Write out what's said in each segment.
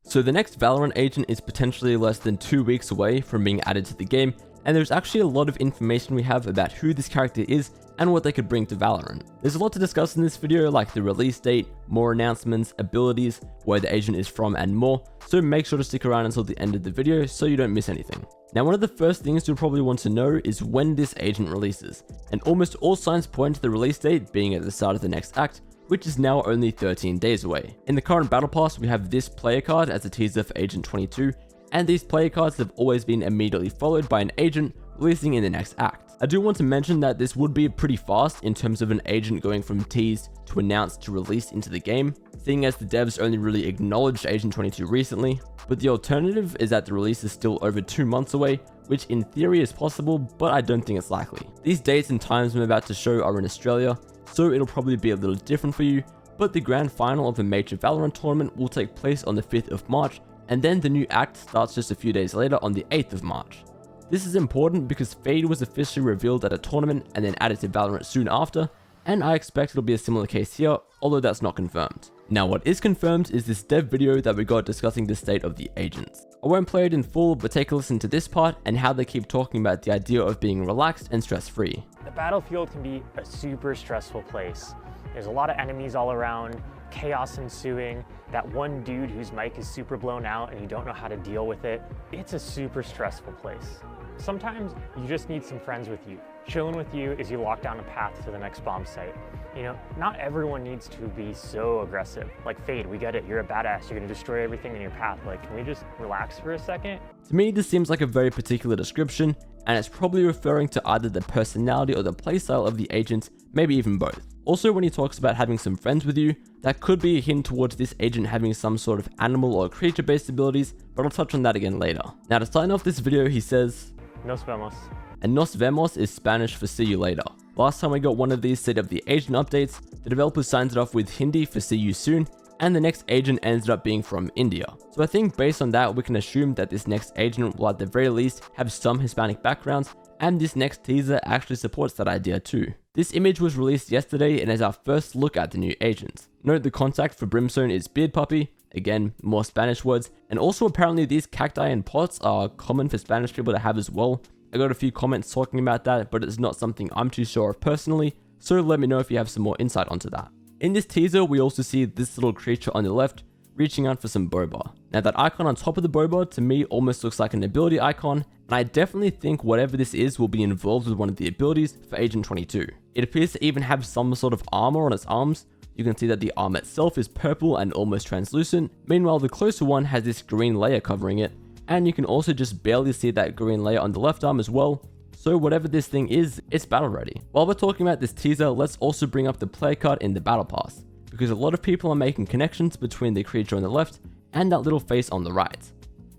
So the next Valorant agent is potentially less than 2 weeks away from being added to the game, and there's actually a lot of information we have about who this character is and what they could bring to Valorant. There's a lot to discuss in this video, like the release date, more announcements, abilities, where the agent is from, and more, so make sure to stick around until the end of the video so you don't miss anything. Now, one of the first things you'll probably want to know is when this agent releases, and almost all signs point to the release date being at the start of the next act, which is now only 13 days away. In the current battle pass, we have this player card as a teaser for Agent 22, and these player cards have always been immediately followed by an agent releasing in the next act. I do want to mention that this would be pretty fast in terms of an agent going from teased to announced to released into the game, seeing as the devs only really acknowledged Agent 22 recently, but the alternative is that the release is still over 2 months away, which in theory is possible, but I don't think it's likely. These dates and times I'm about to show are in Australia, so it'll probably be a little different for you, but the grand final of a major Valorant tournament will take place on the 5th of March, and then the new act starts just a few days later on the 8th of March. This is important because Fade was officially revealed at a tournament and then added to Valorant soon after, and I expect it'll be a similar case here, although that's not confirmed. Now, what is confirmed is this dev video that we got discussing the state of the agents. I won't play it in full, but take a listen to this part and how they keep talking about the idea of being relaxed and stress-free. The battlefield can be a super stressful place. There's a lot of enemies all around, chaos ensuing, that one dude whose mic is super blown out and you don't know how to deal with it. It's a super stressful place. Sometimes you just need some friends with you, chilling with you as you walk down a path to the next bomb site. You know, not everyone needs to be so aggressive. Like Fade, we get it, you're a badass, you're gonna destroy everything in your path. Like, can we just relax for a second? To me, this seems like a very particular description, and it's probably referring to either the personality or the playstyle of the agent, maybe even both. Also, when he talks about having some friends with you, that could be a hint towards this agent having some sort of animal or creature based abilities, but I'll touch on that again later. Now, to sign off this video, he says, Nos vemos. And nos vemos is Spanish for see you later. Last time I got one of these state of the agent updates, the developer signed it off with Hindi for see you soon, and the next agent ended up being from India. So I think based on that, we can assume that this next agent will at the very least have some Hispanic backgrounds, and this next teaser actually supports that idea too. This image was released yesterday and is our first look at the new agent. Note the contact for Brimstone is Beard Puppy, again, more Spanish words, and also apparently these cacti and pots are common for Spanish people to have as well. I got a few comments talking about that, but it's not something I'm too sure of personally, so let me know if you have some more insight onto that. In this teaser, we also see this little creature on the left reaching out for some boba. Now that icon on top of the boba to me almost looks like an ability icon, and I definitely think whatever this is will be involved with one of the abilities for Agent 22. It appears to even have some sort of armor on its arms. You can see that the arm itself is purple and almost translucent, meanwhile the closer one has this green layer covering it, and you can also just barely see that green layer on the left arm as well. So whatever this thing is, it's battle ready. While we're talking about this teaser, let's also bring up the player card in the battle pass, because a lot of people are making connections between the creature on the left and that little face on the right.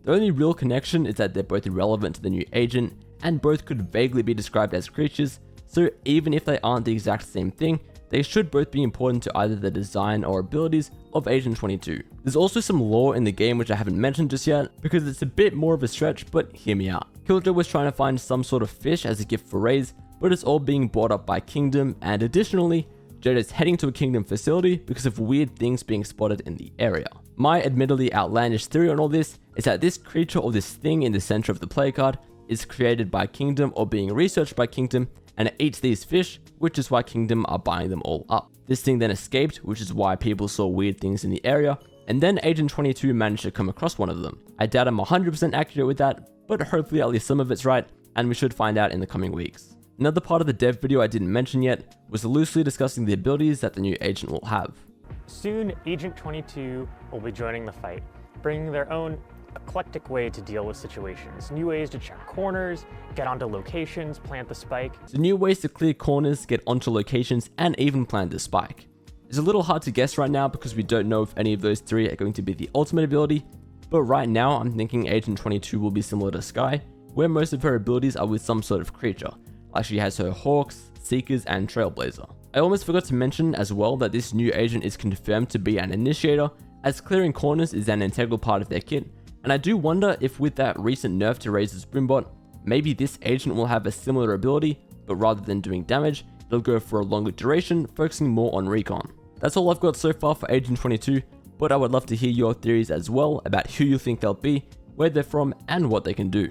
The only real connection is that they're both irrelevant to the new agent, and both could vaguely be described as creatures, so even if they aren't the exact same thing, they should both be important to either the design or abilities of Agent 22. There's also some lore in the game which I haven't mentioned just yet, because it's a bit more of a stretch, but hear me out. Killjoy was trying to find some sort of fish as a gift for Raze, but it's all being brought up by Kingdom, and additionally, Jade is heading to a Kingdom facility because of weird things being spotted in the area. My admittedly outlandish theory on all this is that this creature or this thing in the center of the play card is created by Kingdom or being researched by Kingdom, and it eats these fish, which is why Kingdom are buying them all up. This thing then escaped, which is why people saw weird things in the area, and then Agent 22 managed to come across one of them. I doubt I'm 100% accurate with that, but hopefully at least some of it's right, and we should find out in the coming weeks. Another part of the dev video I didn't mention yet was loosely discussing the abilities that the new agent will have. Soon, Agent 22 will be joining the fight, bringing their own eclectic way to deal with situations. New ways to check corners, get onto locations, plant the spike. So new ways to clear corners, get onto locations, and even plant the spike. It's a little hard to guess right now because we don't know if any of those three are going to be the ultimate ability, but right now I'm thinking Agent 22 will be similar to Sky, where most of her abilities are with some sort of creature, like she has her Hawks, Seekers, and Trailblazer. I almost forgot to mention as well that this new agent is confirmed to be an initiator, as clearing corners is an integral part of their kit, and I do wonder if with that recent nerf to Raze's Brimbot, maybe this agent will have a similar ability, but rather than doing damage, it'll go for a longer duration, focusing more on recon. That's all I've got so far for Agent 22. but I would love to hear your theories as well about who you think they'll be, where they're from, and what they can do.